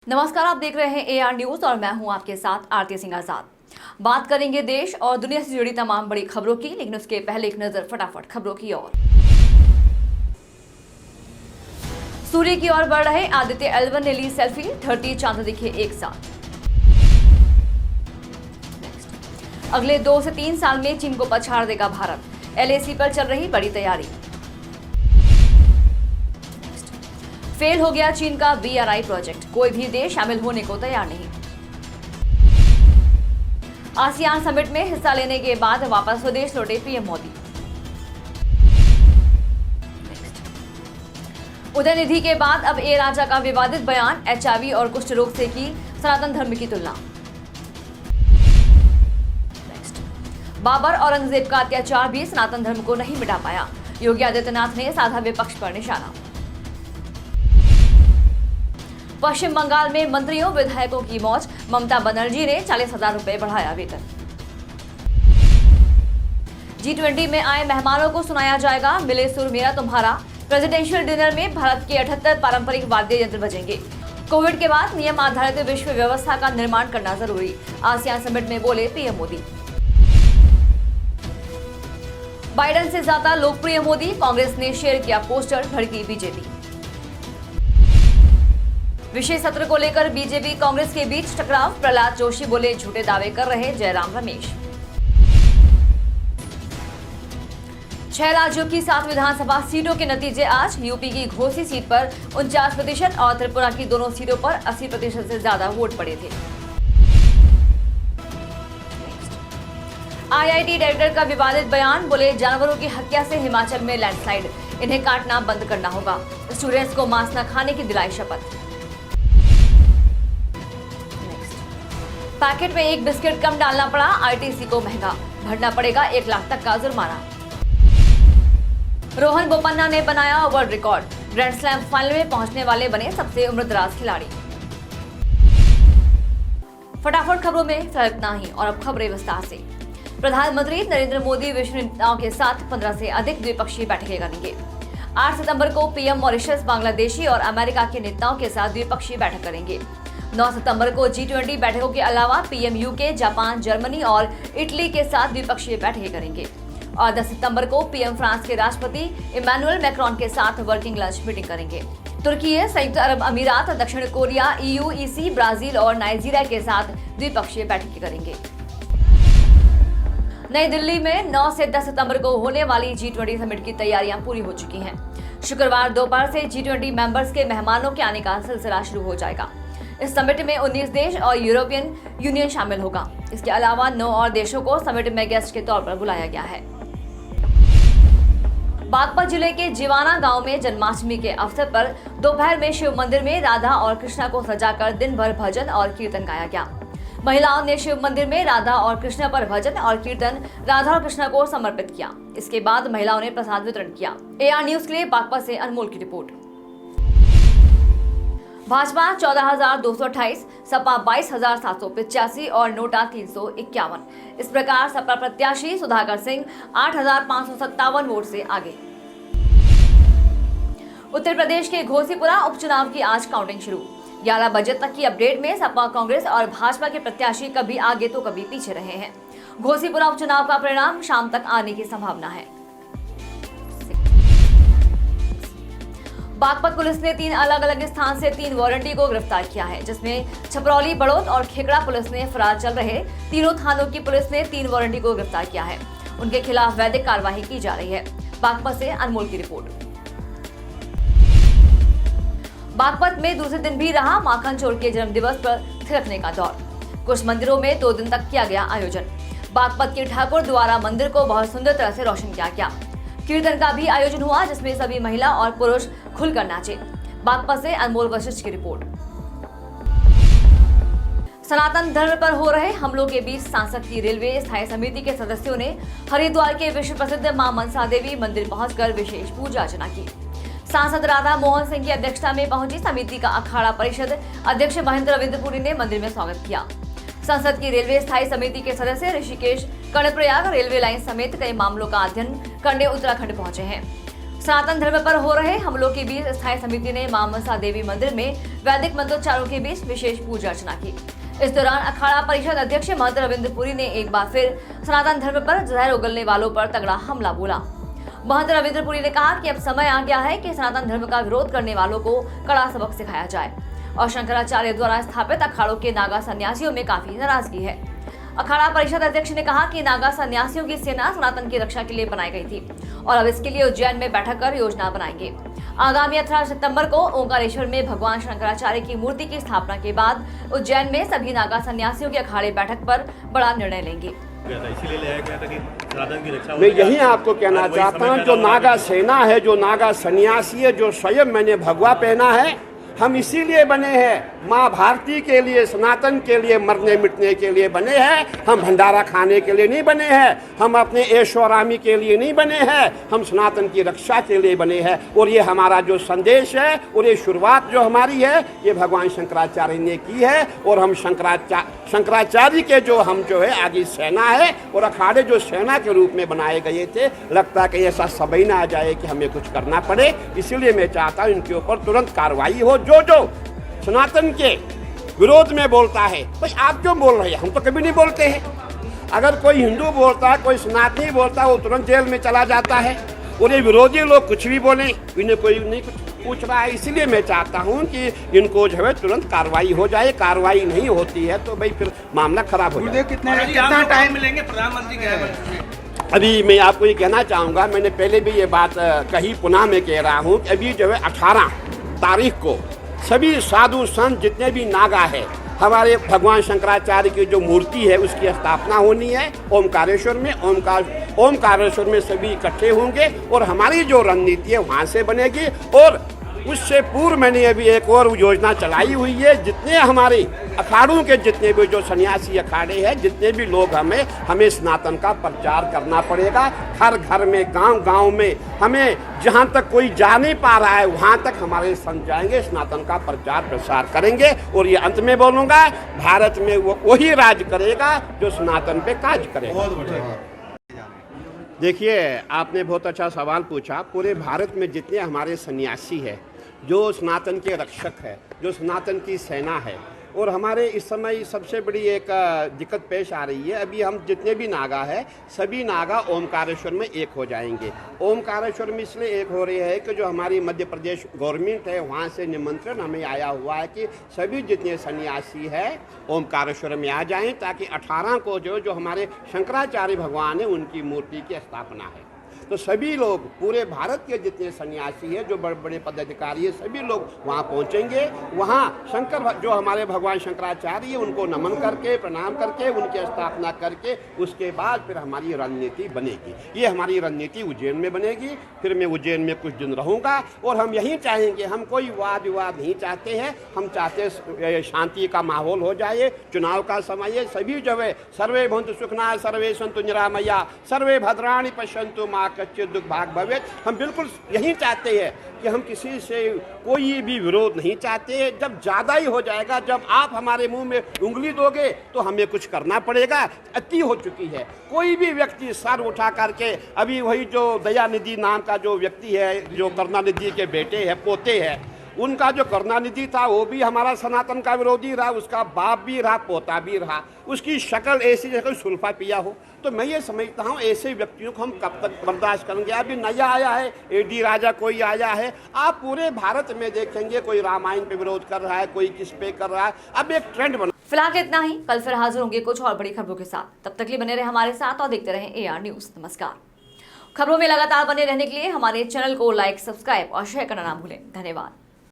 नमस्कार, आप देख रहे हैं AR न्यूज और मैं हूं आपके साथ आरती सिंह आजाद। बात करेंगे देश और दुनिया से जुड़ी तमाम बड़ी खबरों की, लेकिन उसके पहले एक नजर फटाफट खबरों की ओर। सूर्य की ओर बढ़ रहे आदित्य L1 ने ली सेल्फी, 30 चांद दिखे एक साथ। अगले 2 से 3 साल में चीन को पछाड़ देगा भारत, LAC पर चल रही बड़ी तैयारी। फेल हो गया चीन का BRI प्रोजेक्ट, कोई भी देश शामिल होने को तैयार नहीं। आसियान समिट में हिस्सा लेने के बाद वापस स्वदेश लौटे PM मोदी। उदयनिधि के बाद अब A राजा का विवादित बयान, HIV और कुष्ठ रोग से की सनातन धर्म की तुलना। बाबर औरंगजेब का अत्याचार भी सनातन धर्म को नहीं मिटा पाया, योगी आदित्यनाथ ने साधा विपक्ष पर निशाना। पश्चिम बंगाल में मंत्रियों विधायकों की मौज, ममता बनर्जी ने 40,000 रुपए बढ़ाया वेतन। G20 में आए मेहमानों को सुनाया जाएगा मिले सुर मेरा तुम्हारा। प्रेसिडेंशियल डिनर में भारत के 78 पारंपरिक वाद्य यंत्र बजेंगे। कोविड के बाद नियम आधारित विश्व व्यवस्था का निर्माण करना जरूरी, आसियान समिट में बोले PM मोदी। बाइडेन से ज्यादा लोकप्रिय मोदी, कांग्रेस ने शेयर किया पोस्टर, भड़की बीजेपी। विशेष सत्र को लेकर बीजेपी कांग्रेस के बीच टकराव, प्रहलाद जोशी बोले झूठे दावे कर रहे जयराम रमेश। 6 राज्यों की 7 विधानसभा सीटों के नतीजे आज, यूपी की घोसी सीट पर 49% और त्रिपुरा की दोनों सीटों पर 80% से ज्यादा वोट पड़े थे। IIT डायरेक्टर का विवादित बयान, बोले जानवरों की हत्या से हिमाचल में लैंडस्लाइड, इन्हें काटना बंद करना होगा। स्टूडेंट्स को मांस न खाने की दिलाई शपथ। पैकेट में एक बिस्किट कम डालना पड़ा, ITC को महंगा, भरना पड़ेगा 1 लाख तक का जुर्माना। रोहन बोपन्ना ने बनाया world record, grand slam final में पहुंचने वाले बने सबसे उम्रदराज खिलाड़ी। फटाफट खबरों में फिलहाल इतना ही, और अब खबरें विस्तार से। प्रधानमंत्री नरेंद्र मोदी विश्व नेताओं के साथ 15 से अधिक द्विपक्षीय बैठकें करेंगे। 8 सितंबर को PM मॉरिशस, बांग्लादेशी और अमेरिका के नेताओं के साथ द्विपक्षीय बैठक करेंगे। 9 सितंबर को G20 बैठकों के अलावा PM UK, जापान, जर्मनी और इटली के साथ द्विपक्षीय बैठकें करेंगे। और 10 सितंबर को PM फ्रांस के राष्ट्रपति इमैनुअल मैक्रोन के साथ वर्किंग लंच मीटिंग करेंगे। तुर्की, संयुक्त अरब अमीरात, दक्षिण कोरिया, EU, EC, ब्राजील और नाइजीरिया के साथ द्विपक्षीय बैठकें करेंगे। नई दिल्ली में 9 से 10 सितंबर को होने वाली G20 समिट की तैयारियां पूरी हो चुकी हैं। शुक्रवार दोपहर से G20 मेंबर्स के मेहमानों के आने का सिलसिला शुरू हो जाएगा। इस समिट में 19 देश और यूरोपियन यूनियन शामिल होगा। इसके अलावा 9 और देशों को समिट में गेस्ट के तौर पर बुलाया गया है। बागपत जिले के जीवाना गांव में जन्माष्टमी के अवसर पर दोपहर में शिव मंदिर में राधा और कृष्णा को सजाकर दिन भर भजन और कीर्तन गाया गया। महिलाओं ने शिव मंदिर में राधा और कृष्णा पर भजन और कीर्तन राधा और कृष्णा को समर्पित किया। इसके बाद महिलाओं ने प्रसाद वितरण किया। AR न्यूज के लिए बागपत से अनमोल की रिपोर्ट। भाजपा 14,228, सपा 22,785 और नोटा 351। इस प्रकार सपा प्रत्याशी सुधाकर सिंह 8,557 वोट से आगे। उत्तर प्रदेश के घोसीपुरा उपचुनाव की आज काउंटिंग शुरू। 11 बजे तक की अपडेट में सपा, कांग्रेस और भाजपा के प्रत्याशी कभी आगे तो कभी पीछे रहे हैं। घोसीपुरा उपचुनाव का परिणाम शाम तक आने की संभावना है। बागपत पुलिस ने 3 अलग अलग स्थान से 3 वारंटी को गिरफ्तार किया है, जिसमें छपरौली, बड़ौद और खेकड़ा पुलिस ने फरार चल रहे तीनों थानों की पुलिस ने 3 वारंटी को गिरफ्तार किया है। उनके खिलाफ वैधिक कार्रवाई की जा रही है। बागपत से अनमोल की रिपोर्ट। बागपत में दूसरे दिन भी रहा माखन चोर के जन्मदिवस पर थिरकने का दौर। कुछ मंदिरों में 2 दिन तक किया गया आयोजन। बागपत के ठाकुर द्वारा मंदिर को बहुत सुंदर तरह से रोशन किया गया। कीर्तन का भी आयोजन हुआ, जिसमें सभी महिला और पुरुष खुलकर नाचे। बागपत से अनमोल वशिष्ठ की रिपोर्ट। सनातन धर्म पर हो रहे हमलों के बीच सांसद की रेलवे स्थायी समिति के सदस्यों ने हरिद्वार के विश्व प्रसिद्ध मां मनसा देवी मंदिर पहुंचकर विशेष पूजा अर्चना की। सांसद राधा मोहन सिंह की अध्यक्षता में पहुंची समिति का अखाड़ा परिषद अध्यक्ष महेंद्र रविंद्रपुरी ने मंदिर में स्वागत किया। संसद की रेलवे स्थायी समिति के सदस्य ऋषिकेश कर्णप्रयाग रेलवे लाइन समेत कई मामलों का अध्ययन करने उत्तराखंड पहुंचे हैं। सनातन धर्म पर हो रहे हमलों के बीच स्थायी समिति ने मां मनसा देवी मंदिर में वैदिक मंत्रोच्चारों के बीच विशेष पूजा अर्चना की। इस दौरान अखाड़ा परिषद अध्यक्ष महंत रविंद्र पुरी ने एक बार फिर सनातन धर्म पर जहर उगलने वालों पर तगड़ा हमला बोला। महंत रविंद्र पुरी ने कहा कि अब समय आ गया है कि सनातन धर्म का विरोध करने वालों को कड़ा सबक सिखाया जाए और शंकराचार्य द्वारा स्थापित अखाड़ों के नागा सन्यासियों में काफी नाराजगी है। अखाड़ा परिषद अध्यक्ष ने कहा कि नागा सन्यासियों की सेना सनातन की रक्षा के लिए बनाई गई थी और अब इसके लिए उज्जैन में बैठक कर योजना बनाएंगे। आगामी 18 सितंबर को ओंकारेश्वर में भगवान शंकराचार्य की मूर्ति की स्थापना के बाद उज्जैन में सभी नागा सन्यासियों के अखाड़े बैठक पर बड़ा निर्णय लेंगे। मैं यही आपको कहना चाहता हूँ, जो नागा सेना है, जो नागा सन्यासी है, जो स्वयं मैंने भगवा पहना है, हम इसीलिए बने हैं, माँ भारती के लिए, सनातन के लिए, मरने मिटने के लिए बने हैं। हम भंडारा खाने के लिए नहीं बने हैं, हम अपने ऐशोआरामी के लिए नहीं बने हैं, हम सनातन की रक्षा के लिए बने हैं। और ये हमारा जो संदेश है और ये शुरुआत जो हमारी है, ये भगवान शंकराचार्य ने की है। और हम शंकराचार्य के जो है आगे सेना है और अखाड़े जो सेना के रूप में बनाए गए थे, लगता है कि ऐसा समय ना आ जाए कि हमें कुछ करना पड़े। इसीलिए मैं चाहता हूँ इनके ऊपर तुरंत कार्रवाई हो। जो सनातन के विरोध में बोलता है, भाई आप क्यों बोल रहे हैं? हम तो कभी नहीं बोलते हैं। अगर कोई हिंदू बोलता है, कोई सनातनी बोलता है, वो तुरंत जेल में चला जाता है। और ये विरोधी लोग कुछ भी बोले, इन्हें कोई नहीं कुछ पूछ रहा है। इसीलिए मैं चाहता हूँ कि इनको जो है तुरंत कार्रवाई हो जाए। कार्रवाई नहीं होती है तो भाई फिर मामला खराब हो जाए। कितना टाइम मिलेंगे? प्रधानमंत्री क्या अभी मैं आपको ये कहना चाहूँगा, मैंने पहले भी ये बात कही, पुनः मैं कह रहा हूँ कि अभी जो है 18 तारीख को सभी साधु संत जितने भी नागा है, हमारे भगवान शंकराचार्य की जो मूर्ति है उसकी स्थापना होनी है ओमकारेश्वर में। ओमकारेश्वर में सभी इकट्ठे होंगे और हमारी जो रणनीति है वहाँ से बनेगी। और उससे पूर्व मैंने अभी एक और योजना चलाई हुई है। जितने हमारे अखाड़ों के जितने भी जो सन्यासी अखाड़े हैं, जितने भी लोग हमें सनातन का प्रचार करना पड़ेगा। हर घर में, गांव में, हमें जहां तक कोई जा नहीं पा रहा है वहां तक हमारे संत जाएंगे, सनातन का प्रचार प्रसार करेंगे। और ये अंत में बोलूँगा, भारत में वही राज करेगा जो सनातन पे काज करेगा। देखिए, आपने बहुत अच्छा सवाल पूछा। पूरे भारत में जितने हमारे सन्यासी हैं, जो सनातन के रक्षक है, जो सनातन की सेना है, और हमारे इस समय सबसे बड़ी एक दिक्कत पेश आ रही है। अभी हम जितने भी नागा है, सभी नागा ओमकारेश्वर में एक हो जाएंगे। ओमकारेश्वर में इसलिए एक हो रही है कि जो हमारी मध्य प्रदेश गवर्नमेंट है, वहाँ से निमंत्रण हमें आया हुआ है कि सभी जितने सन्यासी है ओमकारेश्वर में आ जाएं, ताकि 18 को जो हमारे शंकराचार्य भगवान है उनकी मूर्ति की स्थापना है। तो सभी लोग, पूरे भारत के जितने सन्यासी हैं, जो बड़े बड़े पदाधिकारी हैं, सभी लोग वहाँ पहुँचेंगे। वहाँ शंकर जो हमारे भगवान शंकराचार्य हैं उनको नमन करके, प्रणाम करके, उनकी स्थापना करके उसके बाद फिर हमारी रणनीति बनेगी। ये हमारी रणनीति उज्जैन में बनेगी। फिर मैं उज्जैन में कुछ दिन रहूँगा और हम यही चाहेंगे, हम कोई वाद विवाद नहीं चाहते हैं। हम चाहते शांति का माहौल हो जाए, चुनाव का समय है, सभी जो है सर्वे भवन्तु सुखिनः सर्वे सन्तु निरामया सर्वे भद्राणि पश्यन्तु मा कश्चित् दुख भाग भवेत्। हम बिल्कुल यही चाहते हैं कि हम किसी से कोई भी विरोध नहीं चाहते। जब ज़्यादा ही हो जाएगा, जब आप हमारे मुंह में उंगली दोगे तो हमें कुछ करना पड़ेगा। अति हो चुकी है। कोई भी व्यक्ति सर उठा करके, अभी वही जो दयानिधि नाम का जो व्यक्ति है, जो करुणानिधि के बेटे हैं, पोते हैं, उनका जो करुणानिधि था वो भी हमारा सनातन का विरोधी रहा, उसका बाप भी रहा, पोता भी रहा। उसकी शक्ल ऐसी जैसे सुल्फा पिया हो। तो मैं ये समझता हूँ ऐसे व्यक्तियों को हम कब तक बर्दाश्त करेंगे। अभी नया आया है, एडी राजा कोई आया है। आप पूरे भारत में देखेंगे कोई रामायण पे विरोध कर रहा है, कोई किस पे कर रहा है। अब एक ट्रेंड बना। फिलहाल इतना ही। कल फिर हाजिर होंगे कुछ और बड़ी खबरों के साथ। तब तक के लिए बने रहे हमारे साथ और देखते रहे AR न्यूज़। नमस्कार। खबरों में लगातार बने रहने के लिए हमारे चैनल को लाइक, सब्सक्राइब और शेयर करना ना भूलें। धन्यवाद।